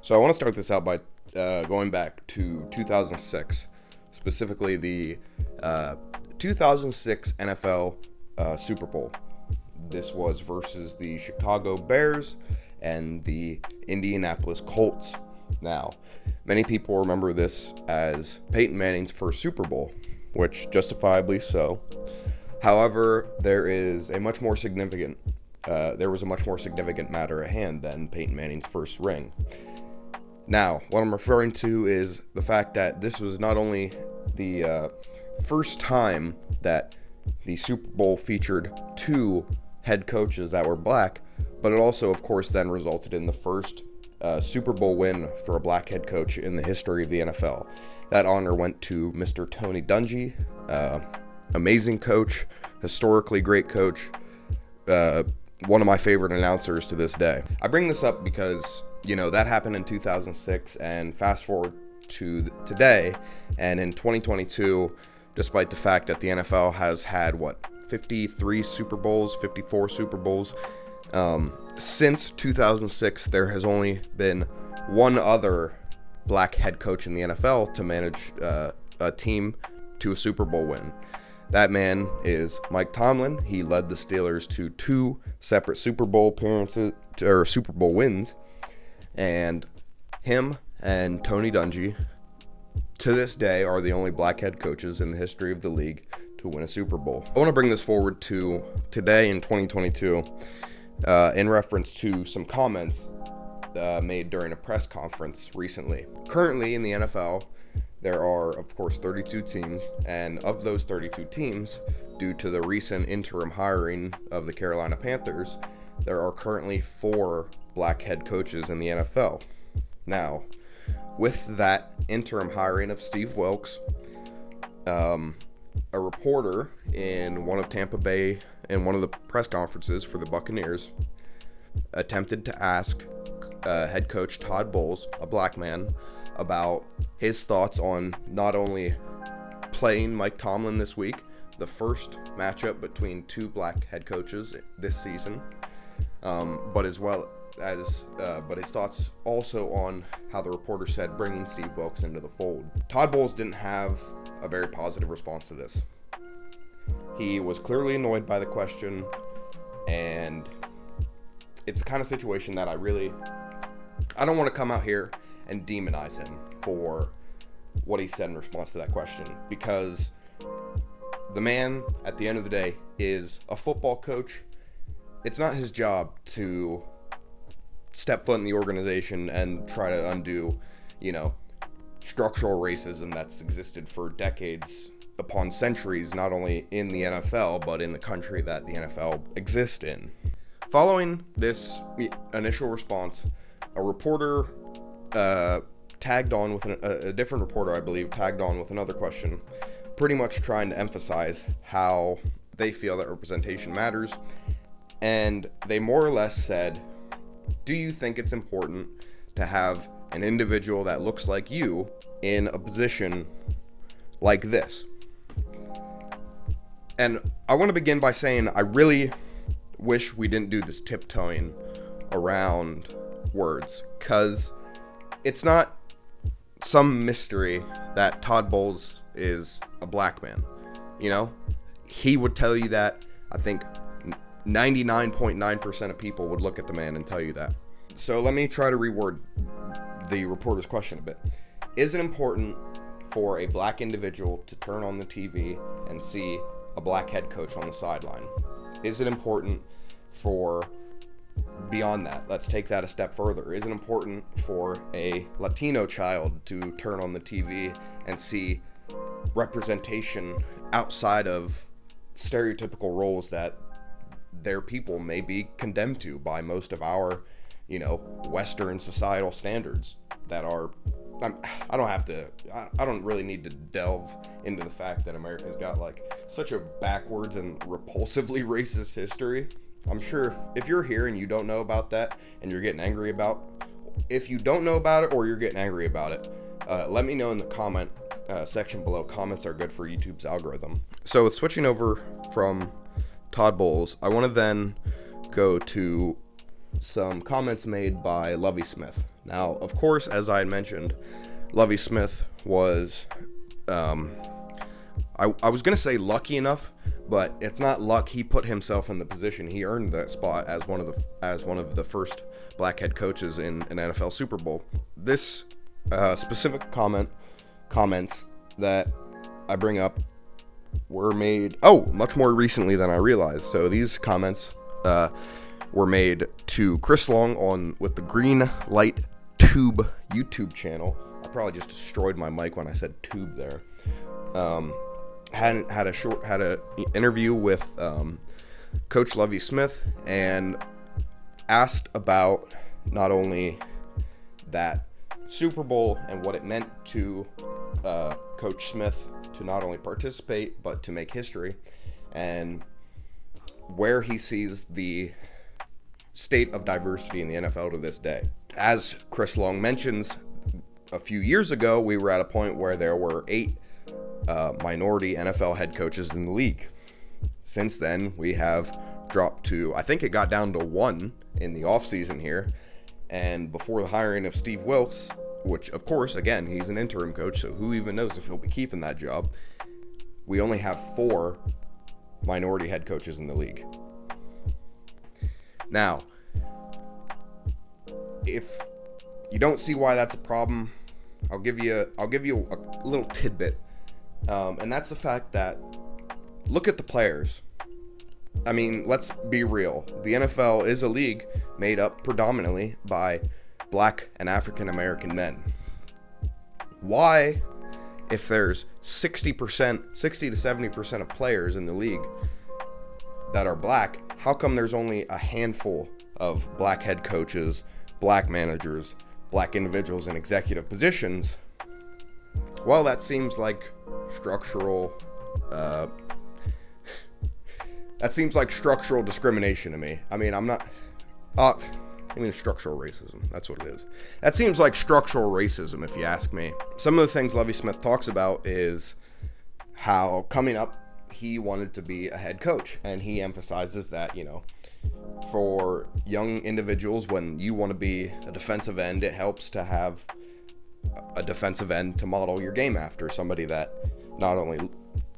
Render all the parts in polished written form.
So I want to start this out by going back to 2006, specifically the 2006 NFL Super Bowl. This was versus the Chicago Bears and the Indianapolis Colts. Now, many people remember this as Peyton Manning's first Super Bowl, which justifiably so. However, there was a much more significant matter at hand than Peyton Manning's first ring. Now, what I'm referring to is the fact that this was not only the first time that the Super Bowl featured two head coaches that were black, but it also, of course, then resulted in the first Super Bowl win for a black head coach in the history of the NFL. That honor went to Mr. Tony Dungy, amazing coach, historically great coach, one of my favorite announcers to this day. I bring this up because, that happened in 2006, and fast forward to today, and in 2022, despite the fact that the NFL has had, 53 Super Bowls, 54 Super Bowls, since 2006, there has only been one other black head coach in the NFL to manage a team to a Super Bowl win. That man is Mike Tomlin. He led the Steelers to two separate Super Bowl appearances, or Super Bowl wins, and him and Tony Dungy, to this day, are the only black head coaches in the history of the league to win a Super Bowl. I want to bring this forward to today in 2022 in reference to some comments made during a press conference recently. Currently in the NFL, there are, of course, 32 teams, and of those 32 teams, due to the recent interim hiring of the Carolina Panthers, there are currently 4 black head coaches in the NFL. Now, with that interim hiring of Steve Wilkes, a reporter in one of the press conferences for the Buccaneers attempted to ask head coach Todd Bowles, a black man, about his thoughts on not only playing Mike Tomlin this week, the first matchup between two black head coaches this season, but his thoughts also on how the reporter said bringing Steve Wilkes into the fold. Todd Bowles didn't have a very positive response to this. He was clearly annoyed by the question, and it's the kind of situation that I don't want to come out here and demonize him for what he said in response to that question, because the man, at the end of the day, is a football coach. It's not his job to step foot in the organization and try to undo, structural racism that's existed for decades upon centuries, not only in the NFL, but in the country that the NFL exists in. Following this initial response, a reporter tagged on with a different reporter, I believe, tagged on with another question, pretty much trying to emphasize how they feel that representation matters. And they more or less said, do you think it's important to have an individual that looks like you in a position like this? And I want to begin by saying I really wish we didn't do this tiptoeing around words, because it's not some mystery that Todd Bowles is a black man. He would tell you that. I think 99.9% of people would look at the man and tell you that. So let me try to reword the reporter's question a bit. Is it important for a black individual to turn on the TV and see a black head coach on the sideline? Is it important for, beyond that, let's take that a step further, is it important for a Latino child to turn on the TV and see representation outside of stereotypical roles that their people may be condemned to by most of our, Western societal standards that are, I don't really need to delve into the fact that America's got such a backwards and repulsively racist history. I'm sure if you're here and you don't know about that and you're getting angry if you don't know about it or you're getting angry about it, let me know in the comment section below. Comments are good for YouTube's algorithm. So switching over from Todd Bowles, I want to then go to some comments made by Lovie Smith. Now, of course, as I had mentioned, Lovie Smith was, I was going to say lucky enough, but it's not luck. He put himself in the position. He earned that spot as one of the first black head coaches in an NFL Super Bowl. This specific comments that I bring up were made much more recently than I realized. So these comments were made to Chris Long with the Green Light Tube YouTube channel. I probably just destroyed my mic when I said tube there. Had a interview with Coach Lovie Smith and asked about not only that Super Bowl and what it meant to Coach Smith to not only participate but to make history, and where he sees the state of diversity in the NFL to this day. As Chris Long mentions, a few years ago we were at a point where there were 8 minority NFL head coaches in the league. Since then, we have dropped to, I think it got down to 1 in the offseason here, and before the hiring of Steve Wilkes, which of course, again, he's an interim coach, so who even knows if he'll be keeping that job, we only have 4 minority head coaches in the league. Now, if you don't see why that's a problem, I'll give you a little tidbit, and that's the fact that look at the players. I mean, let's be real. The NFL is a league made up predominantly by black and African American men. Why, if there's 60 to 70% of players in the league that are black, how come there's only a handful of black head coaches, black managers, black individuals in executive positions? Well, that seems like structural discrimination to me. I mean, structural racism. That's what it is. That seems like structural racism, if you ask me. Some of the things Lovie Smith talks about is how coming up, he wanted to be a head coach. And he emphasizes that, for young individuals, when you want to be a defensive end, it helps to have a defensive end to model your game after. Somebody that not only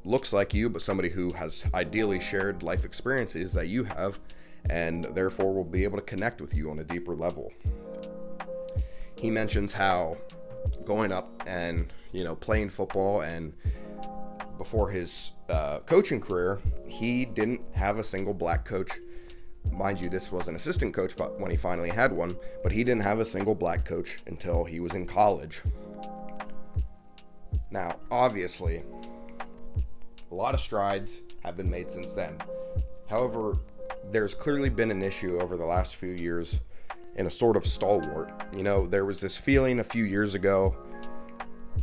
looks like you, but somebody who has ideally shared life experiences that you have, and therefore will be able to connect with you on a deeper level. He mentions how going up and, playing football, and before his coaching career, he didn't have a single black coach. Mind you, this was an assistant coach but when he finally had one, but he didn't have a single black coach until he was in college. Now, obviously, a lot of strides have been made since then. However, there's clearly been an issue over the last few years in a sort of stalwart. There was this feeling a few years ago,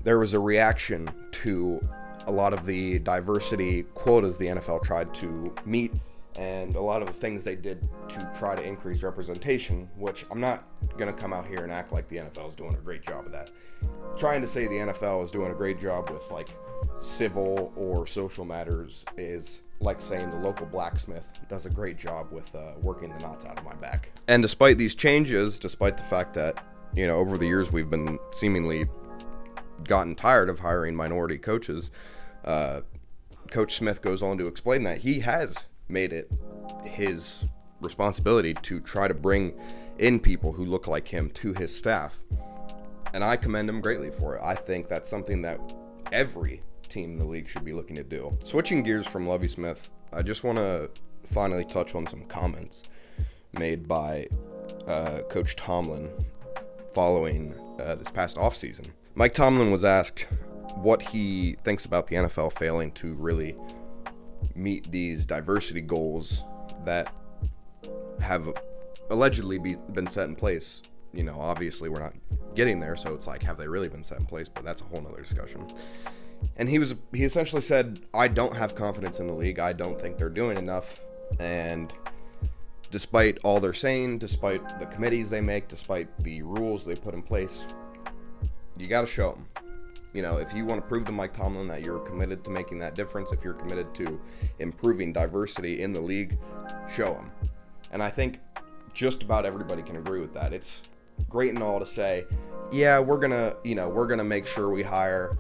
there was a reaction to a lot of the diversity quotas the NFL tried to meet, and a lot of the things they did to try to increase representation, which I'm not going to come out here and act like the NFL is doing a great job of that. Trying to say the NFL is doing a great job with civil or social matters is like saying the local blacksmith does a great job with working the knots out of my back. And despite these changes, despite the fact that, over the years we've been seemingly gotten tired of hiring minority coaches, Coach Smith goes on to explain that he has made it his responsibility to try to bring in people who look like him to his staff. And I commend him greatly for it. I think that's something that every team in the league should be looking to do. Switching gears from Lovie Smith, I just want to finally touch on some comments made by Coach Tomlin following this past offseason. Mike Tomlin was asked what he thinks about the NFL failing to really meet these diversity goals that have allegedly been set in place. Obviously we're not getting there, so it's like, have they really been set in place? But that's a whole nother discussion. And he essentially said, I don't have confidence in the league. I don't think they're doing enough. And despite all they're saying, despite the committees they make, despite the rules they put in place, you got to show them. If you want to prove to Mike Tomlin that you're committed to making that difference, if you're committed to improving diversity in the league, show them. And I think just about everybody can agree with that. It's great and all to say, yeah, we're gonna make sure we hire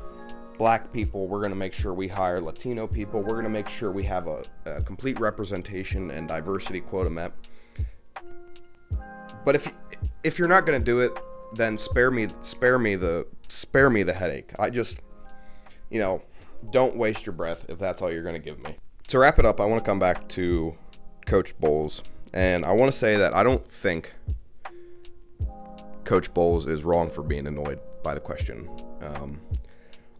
black people, we're gonna make sure we hire Latino people, we're gonna make sure we have a complete representation and diversity quota met. But if you're not gonna do it, then spare me the headache. I just, don't waste your breath if that's all you're gonna give me. To wrap it up, I want to come back to Coach Bowles, and I want to say that I don't think Coach Bowles is wrong for being annoyed by the question.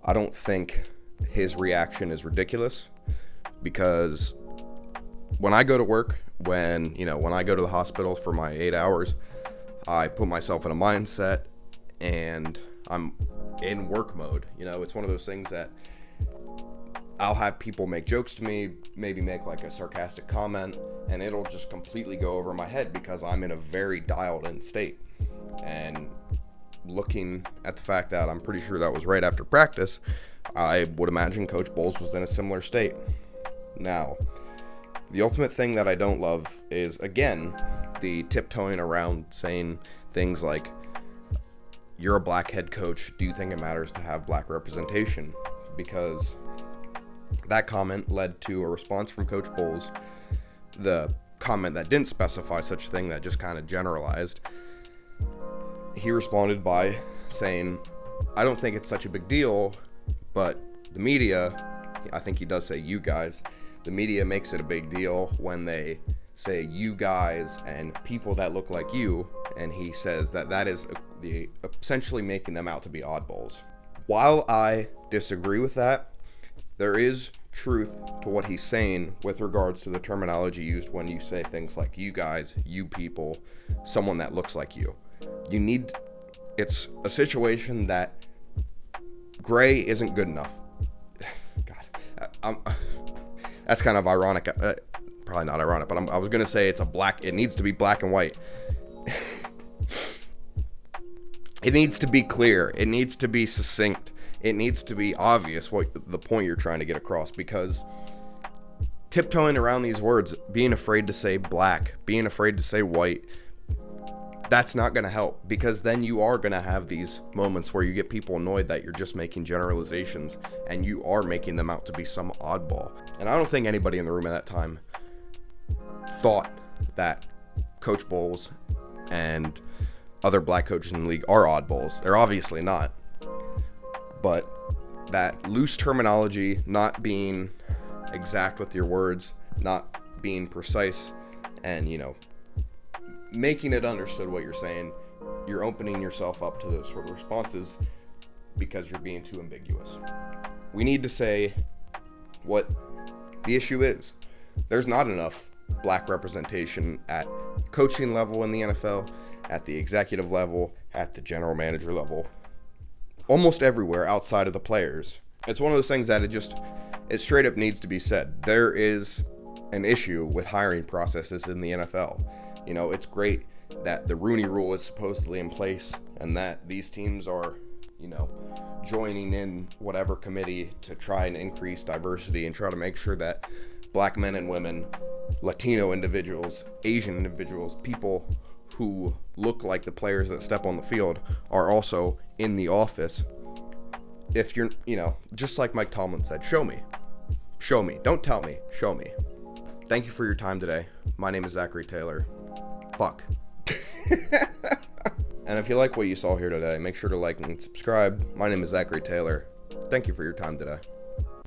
I don't think his reaction is ridiculous, because when I go to work, when I go to the hospital for my 8 hours, I put myself in a mindset and I'm in work mode. It's one of those things that I'll have people make jokes to me, maybe make like a sarcastic comment, and it'll just completely go over my head because I'm in a very dialed in state. And looking at the fact that I'm pretty sure that was right after practice, I would imagine Coach Bowles was in a similar state. Now, the ultimate thing that I don't love is, again, the tiptoeing around saying things like, you're a black head coach, do you think it matters to have black representation? Because that comment led to a response from Coach Bowles. The comment that didn't specify such a thing, that just kind of generalized, he responded by saying, I don't think it's such a big deal, but the media, I think he does say you guys, the media makes it a big deal when they say you guys and people that look like you, and he says that is essentially making them out to be oddballs. While I disagree with that, there is truth to what he's saying with regards to the terminology used when you say things like you guys, you people, someone that looks like you. It's a situation that gray isn't good enough. God, that's kind of ironic. Probably not ironic, but I was going to say it needs to be black and white. It needs to be clear. It needs to be succinct. It needs to be obvious what the point you're trying to get across, because tiptoeing around these words, being afraid to say black, being afraid to say white, that's not going to help, because then you are going to have these moments where you get people annoyed that you're just making generalizations and you are making them out to be some oddball. And I don't think anybody in the room at that time thought that Coach Bowles and other black coaches in the league are oddballs. They're obviously not. But that loose terminology, not being exact with your words, not being precise, and, making it understood what you're saying, you're opening yourself up to those sort of responses because you're being too ambiguous. We need to say what the issue is. There's not enough black representation at coaching level in the NFL, at the executive level, at the general manager level, almost everywhere outside of the players. It's one of those things that it straight up needs to be said. There is an issue with hiring processes in the NFL. It's great that the Rooney Rule is supposedly in place and that these teams are, joining in whatever committee to try and increase diversity and try to make sure that black men and women, Latino individuals, Asian individuals, people who look like the players that step on the field are also in the office. If you're, just like Mike Tomlin said, show me. Show me. Don't tell me. Show me. Thank you for your time today. My name is Zachary Taylor. Fuck. And if you like what you saw here today, make sure to like and subscribe. My name is Zachary Taylor. Thank you for your time today.